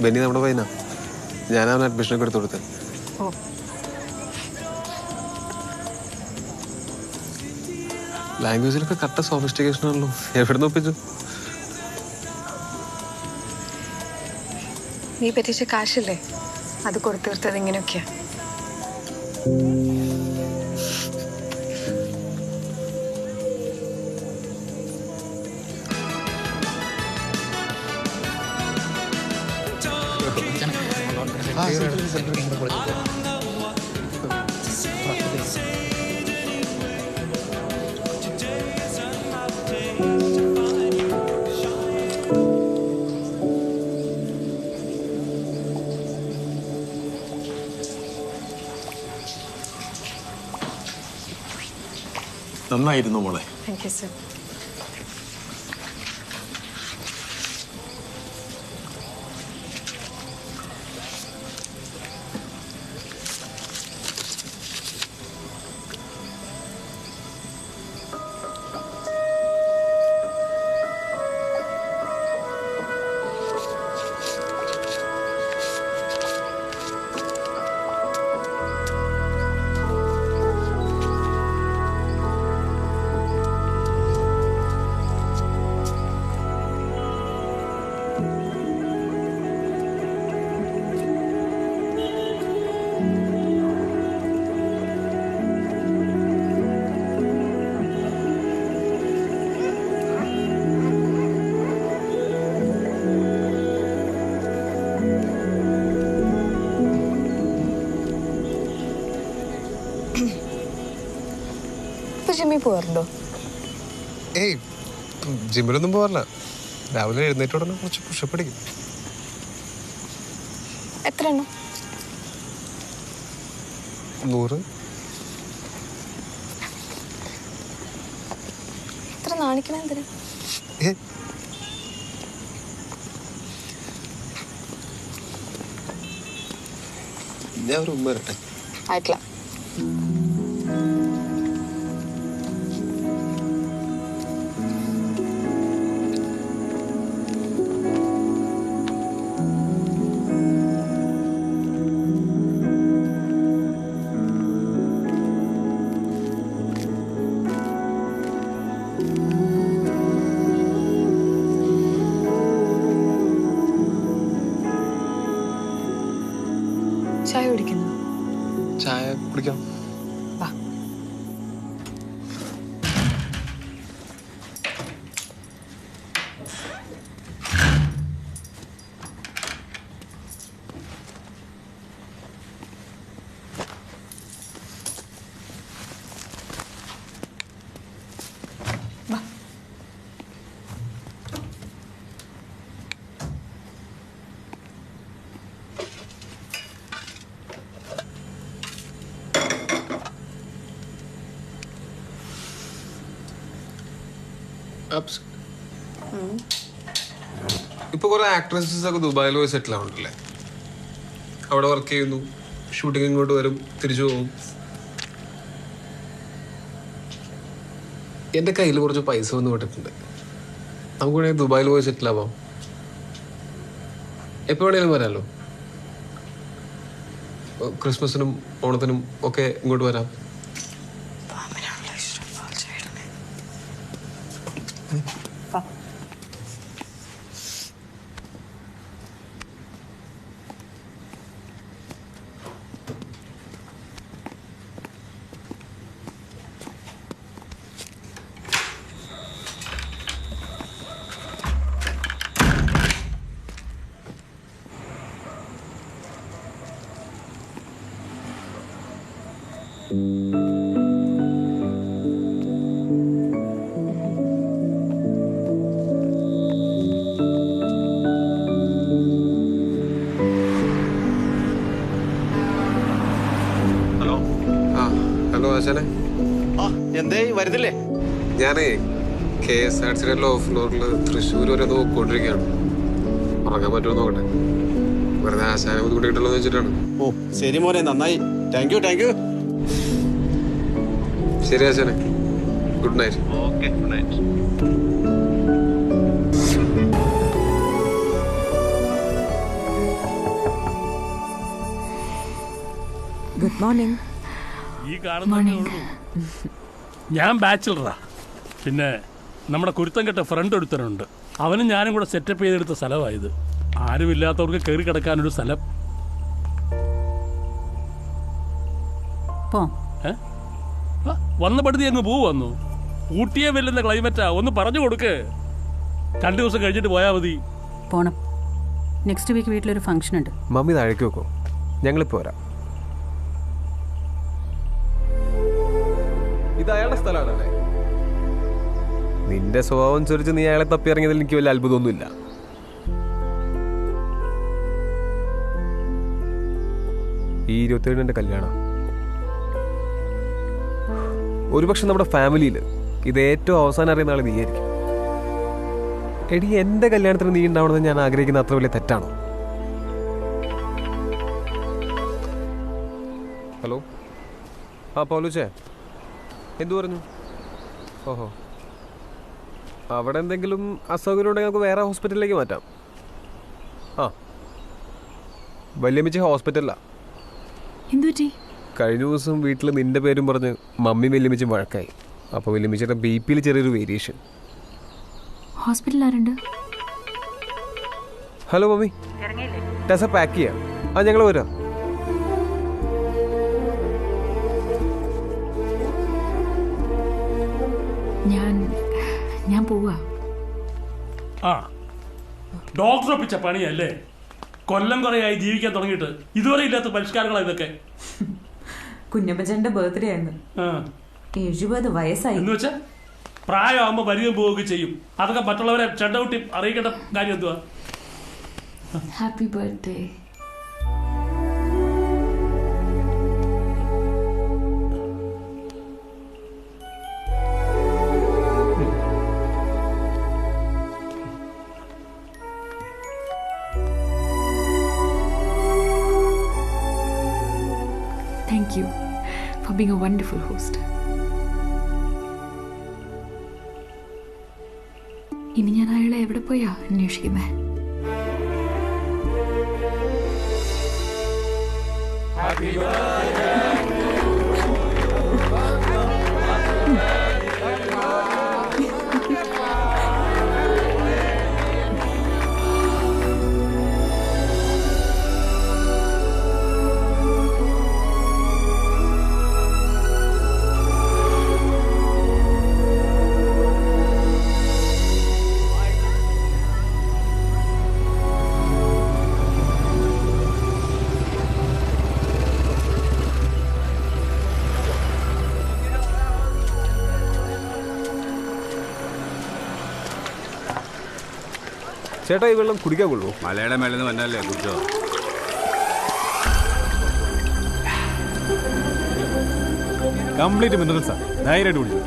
ബെന്നി നമ്മുടെ പയ്യനാ. ഞാനവന് അഡ്മിഷനൊക്കെ എടുത്തു കൊടുത്തത്. ലാംഗ്വേജിലൊക്കെ കട്ട സോഫിസ്റ്റിക്കേഷൻ ആണല്ലോ. എവിടെ ഒപ്പിച്ചു? നീ പറ്റിച്ച കാശില്ലേ, അത് കൊടുത്തു തീർത്തത് ഇങ്ങനെയൊക്കെയാ. നന്നായിരുന്നു മോളെ. Thank you sir. ജിമ്മിൽ പോകാറുണ്ടോ? ഏയ്, ജിമ്മിലൊന്നും പോകാറില്ല. രാവിലെ എഴുന്നേറ്റ് ഉടനെ കുറച്ച് പുഷപ്പ് അടിക്കും. എത്ര എണ്ണം? 100. എത്ര നാണിക്കണ എന്തിനാ? ഞാൻ ഒരു ഉമ്മ വരട്ടെ. ആയിട്ടില്ല. ചായ കുടിക്കുന്നു? ചായ കുടിക്കാം. വാ. വാ. ഇപ്പൊ കുറെ ആക്ട്രസസ് ഒക്കെ ദുബായിൽ പോയി സെറ്റിൽ ആവുന്നുണ്ടല്ലേ? അവിടെ വർക്ക് ചെയ്യുന്നു, ഷൂട്ടിംഗ് ഇങ്ങോട്ട് വരും, തിരിച്ചു പോകും. എന്റെ കയ്യിൽ കുറച്ച് പൈസ വന്ന് വിട്ടിട്ടുണ്ട്. നമുക്ക് വേണമെങ്കിൽ ദുബായിൽ പോയി സെറ്റിൽ ആവാം. എപ്പോ വേണേലും വരാമല്ലോ. ക്രിസ്മസിനും ഓണത്തിനും ഒക്കെ ഇങ്ങോട്ട് വരാം. എന്തേ വരുന്നില്ലേ? ഞാനേ KSRTC ഓഫ് ഫ്ലോറിൽ തൃശ്ശൂർ വരെ നോക്കിക്കൊണ്ടിരിക്കുകയാണ്. ഉറങ്ങാൻ പറ്റുമോ നോക്കട്ടെ. വെറുതെ ആശാനെ ബുദ്ധിമുട്ടിയിട്ടുള്ളൂ വെച്ചിട്ടാണ്. ഓ ശരി മോനെ, നന്നായി. Thank you. ശരി ആശാനെ, good night. Okay, good night. Good morning. ഈ കാണുന്നേ ഉള്ളൂ. ഞാൻ ബാച്ചിലറാ. പിന്നെ നമ്മുടെ കുരുത്തം കെട്ട ഫ്രണ്ട് ഒരുത്തനുണ്ട്. അവനും ഞാനും കൂടെ സെറ്റപ്പ് ചെയ്തെടുത്ത സ്ഥലമായത്. ആരുമില്ലാത്തവർക്ക് കയറി കിടക്കാനൊരു സ്ഥലം. വന്ന പടുതി അങ്ങ് വന്നു. ഊട്ടിയെ വെല്ലുന്ന ക്ലൈമറ്റാ. ഒന്ന് പറഞ്ഞു കൊടുക്ക്. 2 ദിവസം കഴിഞ്ഞിട്ട് പോയാൽ മതി. പോണം. നെക്സ്റ്റ് വീക്ക് വീട്ടിലൊരു ഫംഗ്ഷൻ ഉണ്ട്. മമ്മി താഴേക്ക് വെക്കോ, ഞങ്ങളിപ്പോ വരാം. ഇത് അയാളുടെ സ്ഥലമാണല്ലേ? നിന്റെ സ്വഭാവം അനുസരിച്ച് നീ അയാളെ തപ്പി ഇറങ്ങിയതിൽ എനിക്ക് വലിയ അത്ഭുതമൊന്നുമില്ല. ഈ 27 കല്യാണം ഒരുപക്ഷെ നമ്മുടെ ഫാമിലിയിൽ ഇത് ഏറ്റവും അവസാനം അറിയുന്ന ആൾ നീയായിരിക്കും. എടി, എന്റെ കല്യാണത്തിന് നീ ഉണ്ടാവണമെന്ന് ഞാൻ ആഗ്രഹിക്കുന്ന അത്ര വലിയ തെറ്റാണോ? ഹലോ, പൗലുച്ചേ, എന്തു പറഞ്ഞു? ഓഹോ, അവിടെ എന്തെങ്കിലും അസൗകര്യം ഉണ്ടെങ്കിൽ നമുക്ക് വേറെ ഹോസ്പിറ്റലിലേക്ക് മാറ്റാം. വല്യമ്മച്ചി ഹോസ്പിറ്റലിലാണ്. എന്തുപറ്റി? കഴിഞ്ഞ ദിവസം വീട്ടിൽ നിന്റെ പേരും പറഞ്ഞ് മമ്മി വല്യമ്മച്ചും വഴക്കായി. അപ്പോൾ വല്യമ്മച്ചിയുടെ BP ചെറിയൊരു വേരിയേഷൻ. ഹോസ്പിറ്റലിൽ ആരുണ്ട്? ഹലോ മമ്മി, ടെസ പാക്ക് ചെയ്യാം. ഞങ്ങൾ വരാം. ഞാൻ പോവാ. ഡോക്ടർ ഒപ്പിച്ച പണിയല്ലേ? കൊല്ലം കുറയായി ജീവിക്കാൻ തുടങ്ങിയിട്ട് ഇതുവരെ ഇല്ലാത്ത പരിഷ്കാരങ്ങളാണ് ഇതൊക്കെ. കുഞ്ഞമ്മച്ചന്റെ ബർത്ത്ഡേ ആയിരുന്നു. 70 വയസ്സായി എന്ന് വെച്ചാ പ്രായമാകുമ്പോ വരികയും പോവുകയും ചെയ്യും. അതൊക്കെ മറ്റുള്ളവരെ ചെണ്ടകുട്ടി അറിയിക്കേണ്ട കാര്യം എന്തുവാ? Happy birthday. Thank you for being a wonderful host. ഇനി ഞാൻ അയാളെ എവിടെ പോയാ അന്വേഷിക്കുന്നേ? ചേട്ടാ, ഈ വെള്ളം കുടിക്കാൻ കൊള്ളൂ? മലയുടെ മേലെ നിന്ന് വന്നല്ലേ, കുടിച്ചോ. കംപ്ലീറ്റ് മിനറൽസാ, ധൈര്യമായിട്ട് കുടിച്ചു.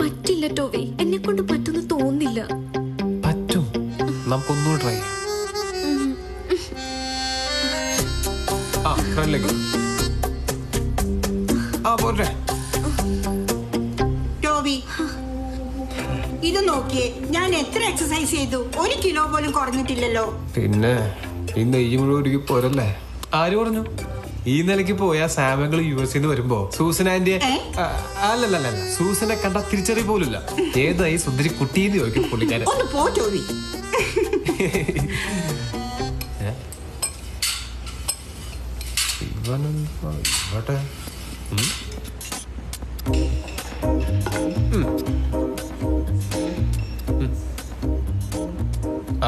പറ്റില്ല ടോവി, എന്നെ കൊണ്ട് പറ്റുന്ന തോന്നില്ല. പറ്റും, നമുക്കൊന്നും ട്രൈ ചെയ്യാം. ഫ്രണ്ടിലേക്ക് പോരെ. ടോവി, ഇത് നോക്കിയേ, ഞാൻ എത്ര എക്സസൈസ് ചെയ്തു, 1 കിലോ പോലും കുറഞ്ഞിട്ടില്ലല്ലോ. പിന്നെ ഈ നെയ്യ് മുഴുവൻ ഒരുക്കി പോരല്ലേ? ആര് പറഞ്ഞു? ഈ നിലയ്ക്ക് പോയാ സാമങ്ങൾ USA വരുമ്പോ സൂസൻ ആന്റിയെ അല്ലല്ല സൂസനെ കണ്ട തിരിച്ചറിയ പോലില്ല. ഏതായി സുന്ദരി കുട്ടീന്ന് ചോദിക്കും പുള്ളിക്കാരൻ. ഒന്ന് പോ ടോവി. ഇവട്ടെ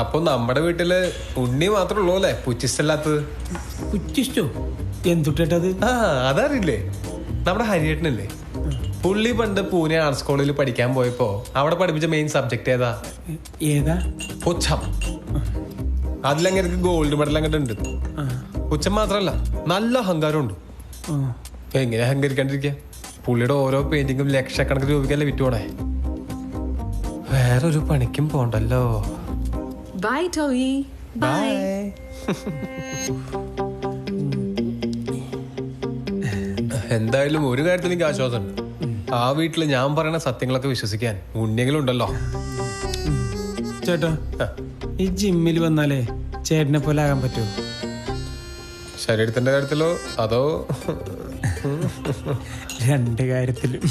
അപ്പൊ നമ്മുടെ വീട്ടില് ഉണ്ണി മാത്രമേ ഉള്ളൂ അല്ലേ പുച്ചിഷ്ടല്ലാത്തത്? പുച്ചിഷ്ടോ? എന്തുട്ടത്? അതറിയില്ലേ? നമ്മുടെ ഹരിയേട്ടനല്ലേ, പുള്ളി പണ്ട് പൂനെ ആർട്സ് കോളേജിൽ പഠിക്കാൻ പോയപ്പോ അവിടെ പഠിപ്പിച്ച മെയിൻ സബ്ജക്ട് ഏതാ? പുച്ഛം. അതിലങ്ങനെ ഗോൾഡ് മെഡൽ അങ്ങോട്ട് ഉണ്ട്. പുച്ഛം മാത്രല്ല, നല്ല അഹങ്കാരമുണ്ട്. എങ്ങനെ അഹങ്കരിക്കാണ്ടിരിക്കുക? പുള്ളിയുടെ ഓരോ പെയിന്റിങ്ങും ലക്ഷക്കണക്കിന് രൂപയ്ക്കല്ലേ വിറ്റുപോണേ. വേറൊരു പണിക്കും പോണ്ടല്ലോ. ബൈ ടോയി. ബൈ. എന്തായാലും ഒരു കാര്യത്തിൽ എനിക്ക് ആശ്വാസമുണ്ട്. ആ വീട്ടിൽ ഞാൻ പറയുന്ന സത്യങ്ങളൊക്കെ വിശ്വസിക്കാൻ ഉണ്ണിയെങ്കിലും ഉണ്ടല്ലോ. ചേട്ടാ, ഈ ജിമ്മിൽ വന്നാലേ ചേട്ടനെ പോലെ ആകാൻ പറ്റുമോ? ശരീരത്തിന്റെ കാര്യത്തിലോ അതോ? രണ്ട് കാര്യത്തിലും.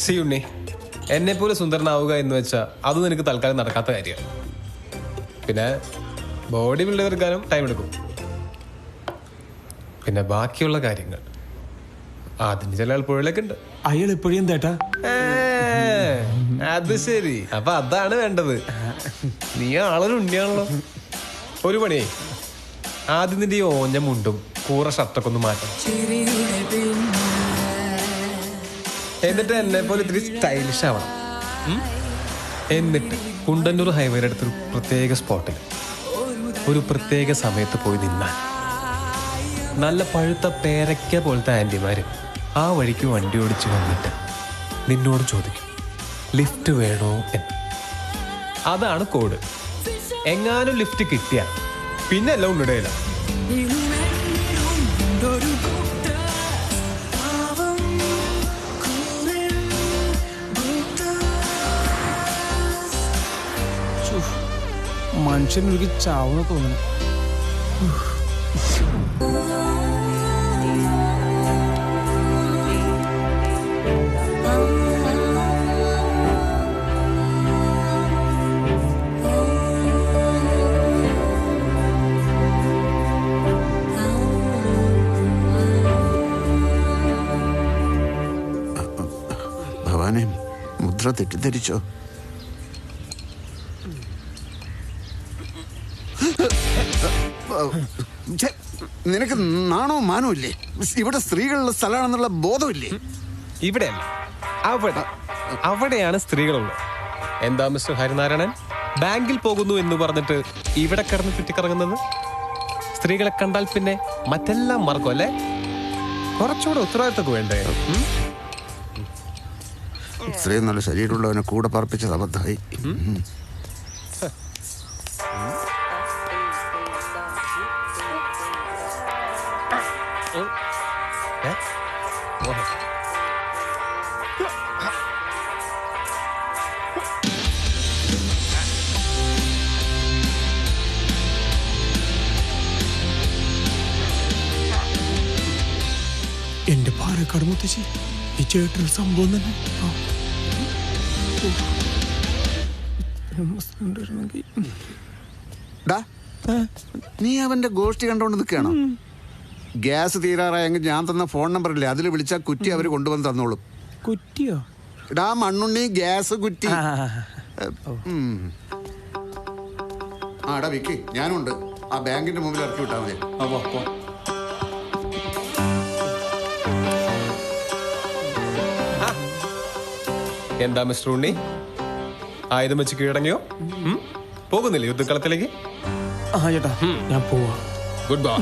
സി ഉണ്ണി, എന്നെ പോലെ സുന്ദരനാവുക എന്ന് വെച്ചാൽ അത് നിനക്ക് തൽക്കാലം നടക്കാത്ത കാര്യമാണ്. പിന്നെ ബോഡി ബിൽഡ് ചെയ്തെടുക്കാനും ടൈം എടുക്കും. പിന്നെ ബാക്കിയുള്ള കാര്യങ്ങൾ അതിന് ചില ആൾപ്പുഴയിലൊക്കെ ഉണ്ട്. അയാൾ എപ്പോഴും എന്താ? അത് ശരി, അപ്പൊ അതാണ് വേണ്ടത്. നീ ആളൊരു ഉണ്ണിയാണല്ലോ. ഒരു പണിയേ, ആദ്യം നിന്റെ ഈ ഓഞ്ഞ മുണ്ടും കൂറ ഷർട്ടൊക്കെ ഒന്ന് മാറ്റണം. എന്നിട്ട് എന്നെ പോലെ ഇത്തിരി സ്റ്റൈലിഷ് ആവണം. എന്നിട്ട് കുണ്ടന്നൂർ ഹൈവേയുടെ അടുത്തൊരു പ്രത്യേക സ്പോട്ടിൽ ഒരു പ്രത്യേക സമയത്ത് പോയി നിന്നാൽ നല്ല പഴുത്ത പേരയ്ക്ക പോലത്തെ ആന്റിമാര് ആ വഴിക്ക് വണ്ടി ഓടിച്ച് വന്നിട്ട് നിന്നോട് ചോദിക്കും ലിഫ്റ്റ് വേണോ എന്ന്. അതാണ് കോഡ്. എങ്ങാനും ലിഫ്റ്റ് കിട്ടിയ പിന്നെ എല്ലാം ഉണ്ടിടയില്ല. മനുഷ്യനൊരു ചാവുന്ന തോന്നുന്നു. ഭവാനെ, മുദ്ര തെറ്റിദ്ധരിച്ചോ? നിനക്ക് നാണോ മാനോ ഇല്ലേ? ഇവിടെ സ്ത്രീകളുള്ള സ്ഥലമാണെന്നുള്ള ബോധമില്ലേ? ഇവിടെയല്ല, അവിടെയാണ് സ്ത്രീകളുള്ളത്. എന്താ മിസ്റ്റർ ഹരിനാരായണൻ, ബാങ്കിൽ പോകുന്നു എന്ന് പറഞ്ഞിട്ട് ഇവിടെ കിടന്ന് ചുറ്റിക്കറങ്ങുന്നത്? സ്ത്രീകളെ കണ്ടാൽ പിന്നെ മറ്റെല്ലാം മറക്കും അല്ലേ? കുറച്ചുകൂടെ ഉത്തരവാദിത്തമൊക്കെ വേണ്ടേ? ഇത്രയും നല്ല ശരീരമുള്ളവനെ കൂടെ പറപ്പിച്ചത് അബദ്ധമായി. എന്റെ പാലക്കാട് മുത്തശ്ശി, ഈ ചേട്ടൊരു സംഭവം തന്നെ. നീ അവന്റെ ഗോഷ്ടി കണ്ടോണ്ട് നിൽക്കുകയാണോ? ഗ്യാസ് തീരാറായെങ്കിൽ ഞാൻ തന്ന ഫോൺ നമ്പറില്ലേ, അതിൽ വിളിച്ചാൽ കുറ്റി അവർ കൊണ്ടുവന്ന് തന്നോളും. കുറ്റിയോ? ഇടാ മണ്ണുണ്ണി, ഗ്യാസ് കുറ്റി. ആടാ വിക്കി, ഞാനുണ്ട്. ആ ബാങ്കിന്റെ മുമ്പിൽ ഇറക്കി വിട്ടാൽ മതി. എന്താ മിസ്റ്റർ ഉണ്ണി, ആയുധം വെച്ച് കീഴടങ്ങിയോ? പോകുന്നില്ലേ യുദ്ധക്കളത്തിലേക്ക്? ചേട്ടാ, ഞാൻ പോവാ. Good bye.